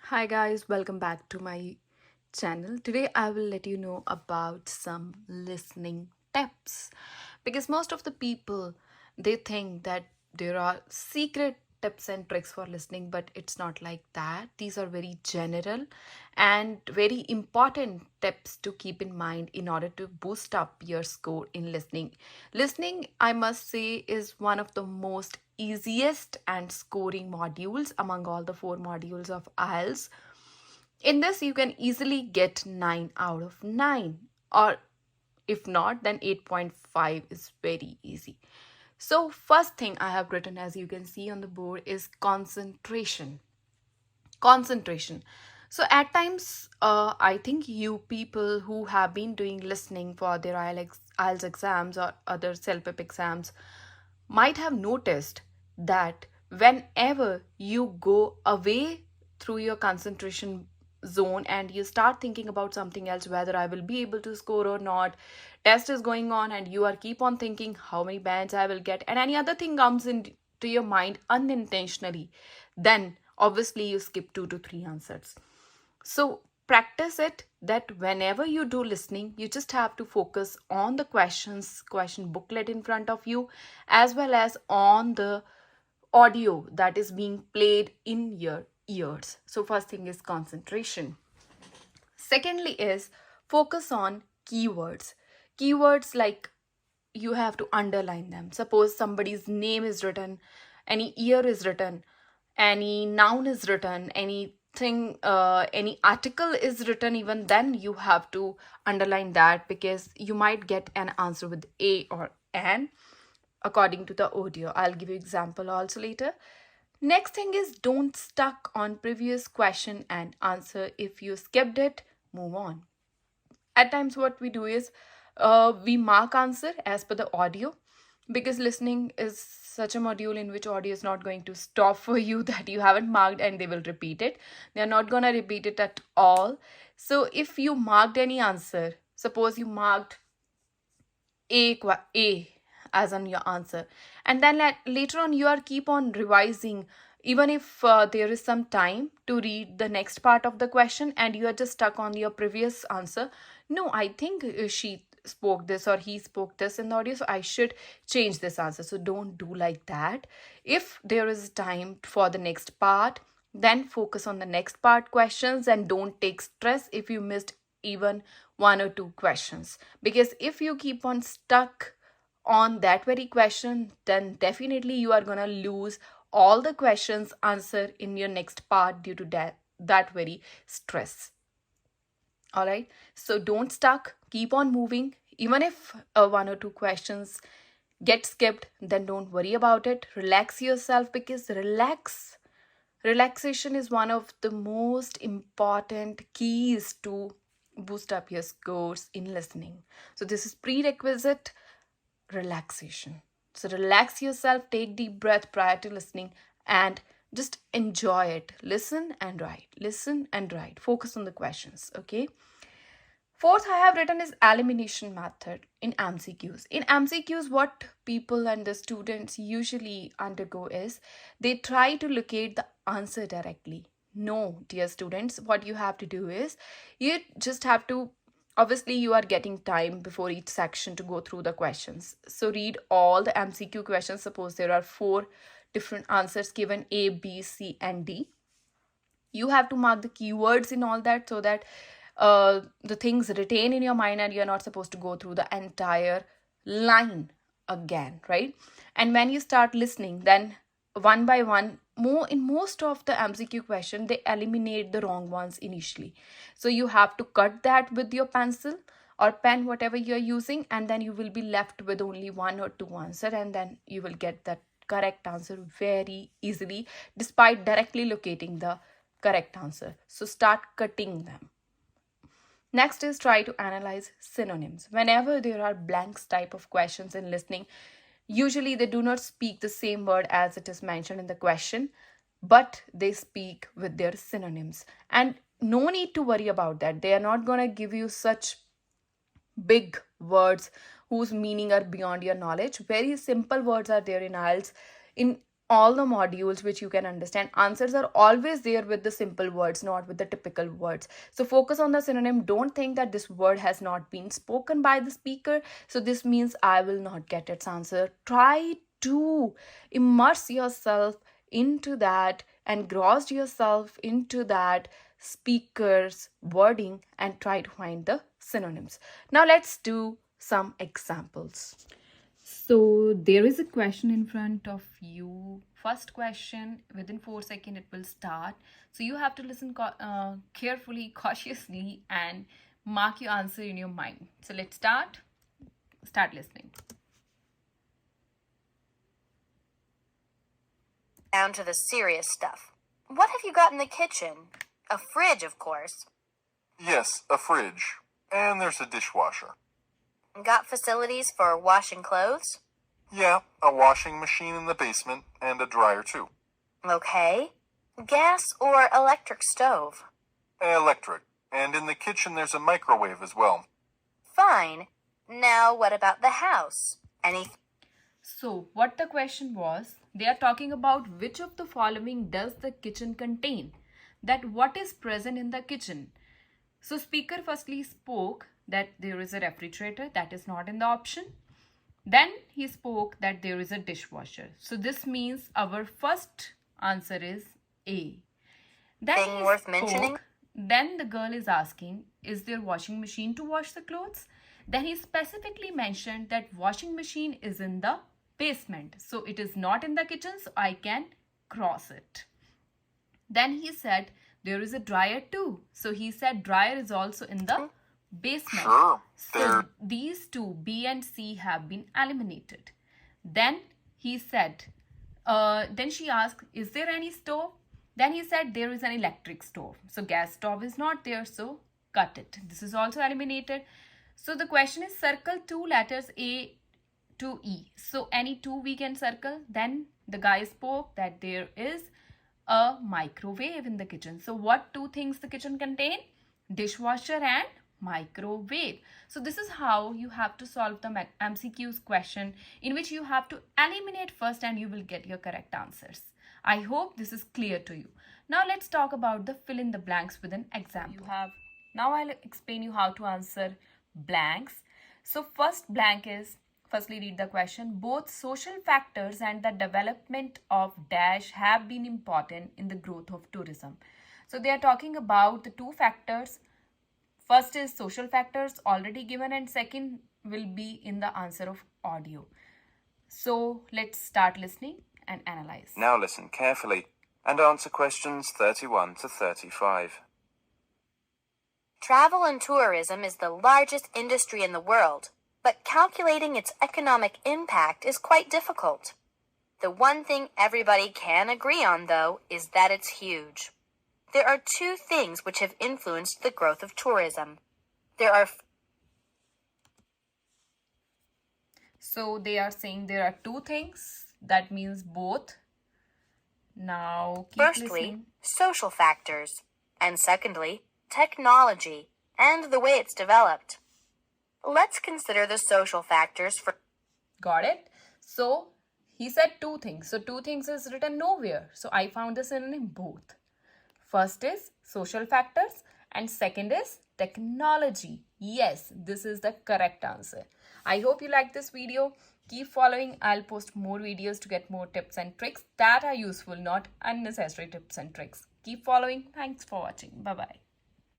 Hi guys, welcome back to my channel. Today I will let you know about some listening tips because most of the people they think that there are secret tips and tricks for listening, but it's not like that. These are very general and very important tips to keep in mind in order to boost up your score in listening. Listening, I must say, is one of the most easiest and scoring modules among all the four modules of IELTS. In this, you can easily get 9 out of 9, or if not, then 8.5 is very easy. So, first thing I have written, as you can see on the board, is concentration. Concentration. So, at times, I think you people who have been doing listening for their IELTS exams or other self-pip exams might have noticed that whenever you go away through your concentration zone and you start thinking about something else, whether I will be able to score or not, test is going on and you are keep on thinking how many bands I will get, and any other thing comes into your mind unintentionally, then obviously you skip 2 to 3 answers. So practice it that whenever you do listening, you just have to focus on the question booklet in front of you, as well as on the audio that is being played in your ears. So first thing is concentration. Secondly is focus on keywords. Keywords like you have to underline them. Suppose somebody's name is written, any year is written, any noun is written, anything, any article is written, even then you have to underline that because you might get an answer with a or an according to the audio. I'll give you example also later. Next thing is don't stuck on previous question and answer. If you skipped it, move on. At times what we do is we mark answer as per the audio, because listening is such a module in which audio is not going to stop for you that you haven't marked and they will repeat it. They are not going to repeat it at all. So if you marked any answer, suppose you marked a as on your answer, and then later on you are keep on revising, even if there is some time to read the next part of the question and you are just stuck on your previous answer. No, I think she spoke this or he spoke this in the audio, so I should change this answer. So don't do like that. If there is time for the next part, then focus on the next part questions and don't take stress if you missed even 1 or 2 questions, because if you keep on stuck on that very question, then definitely you are going to lose all the questions answer in your next part due to that very stress. All right, so don't stuck, keep on moving. Even if 1 or 2 questions get skipped, then don't worry about it. Relax yourself, because relaxation is one of the most important keys to boost up your scores in listening. So this is prerequisite relaxation. So relax yourself, take deep breath prior to listening, and just enjoy it. Listen and write. Listen and write. Focus on the questions. Okay. Fourth, I have written is elimination method in MCQs. In MCQs, what people and the students usually undergo is they try to locate the answer directly. No, dear students, what you have to do is you just have to, obviously, you are getting time before each section to go through the questions. So read all the MCQ questions. Suppose there are 4 different answers given, A, B, C, and D. You have to mark the keywords in all that so that the things retain in your mind and you're not supposed to go through the entire line again, right? And when you start listening, then one by one, more in most of the MCQ question, they eliminate the wrong ones initially. So you have to cut that with your pencil or pen, whatever you're using, and then you will be left with only 1 or 2 answer, and then you will get that correct answer very easily despite directly locating the correct answer. So start cutting them. Next is try to analyze synonyms. Whenever there are blanks type of questions in listening, usually they do not speak the same word as it is mentioned in the question, but they speak with their synonyms. And no need to worry about that. They are not going to give you such big words whose meaning are beyond your knowledge. Very simple words are there in IELTS. In all the modules which you can understand, answers are always there with the simple words, not with the typical words. So focus on the synonym. Don't think that this word has not been spoken by the speaker, so this means I will not get its answer. Try to immerse yourself into that, engross yourself into that speaker's wording, and try to find the synonyms. Now let's do some examples. So there is a question in front of you. First question, within 4 seconds it will start. So you have to listen carefully, cautiously, and mark your answer in your mind. So let's start. Start listening. Down to the serious stuff. What have you got in the kitchen? A fridge, of course. Yes, a fridge. And there's a dishwasher. Got facilities for washing clothes? Yeah, a washing machine in the basement and a dryer too. Okay. Gas or electric stove? Electric. And in the kitchen there's a microwave as well. Fine. Now what about the house? So what the question was, they are talking about which of the following does the kitchen contain? That what is present in the kitchen? So speaker firstly spoke that there is a refrigerator, that is not in the option. Then he spoke that there is a dishwasher. So this means our first answer is A. Then Thing worth mentioning? Then the girl is asking, is there washing machine to wash the clothes? Then he specifically mentioned that washing machine is in the basement. So it is not in the kitchen, so I can cross it. Then he said there is a dryer too. So he said dryer is also in the basement. Sure. So these two, B and C, have been eliminated. Then he said, then she asked, is there any stove? Then he said there is an electric stove. So gas stove is not there, so cut it. This is also eliminated. So the question is circle two letters A to E. So any two we can circle. Then the guy spoke that there is a microwave in the kitchen. So what two things the kitchen contain? Dishwasher and microwave. So this is how you have to solve the MCQs question, in which you have to eliminate first and you will get your correct answers. I hope this is clear to you. Now let's talk about the fill in the blanks with an example. Now I'll explain you how to answer blanks. So first blank is, firstly read the question. Both social factors and the development of dash have been important in the growth of tourism. So they are talking about the two factors. First is social factors, already given, and second will be in the answer of audio. So let's start listening and analyze. Now listen carefully and answer questions 31 to 35. Travel and tourism is the largest industry in the world, but calculating its economic impact is quite difficult. The one thing everybody can agree on, though, is that it's huge. There are two things which have influenced the growth of tourism. So they are saying there are two things. That means both. Now keep Firstly, listening. Social factors, and secondly, technology and the way it's developed. Let's consider the social factors for... Got it? So he said two things. So two things is written nowhere. So I found the synonym both. First is social factors and second is technology. Yes, this is the correct answer. I hope you like this video. Keep following. I'll post more videos to get more tips and tricks that are useful, not unnecessary tips and tricks. Keep following. Thanks for watching. Bye-bye.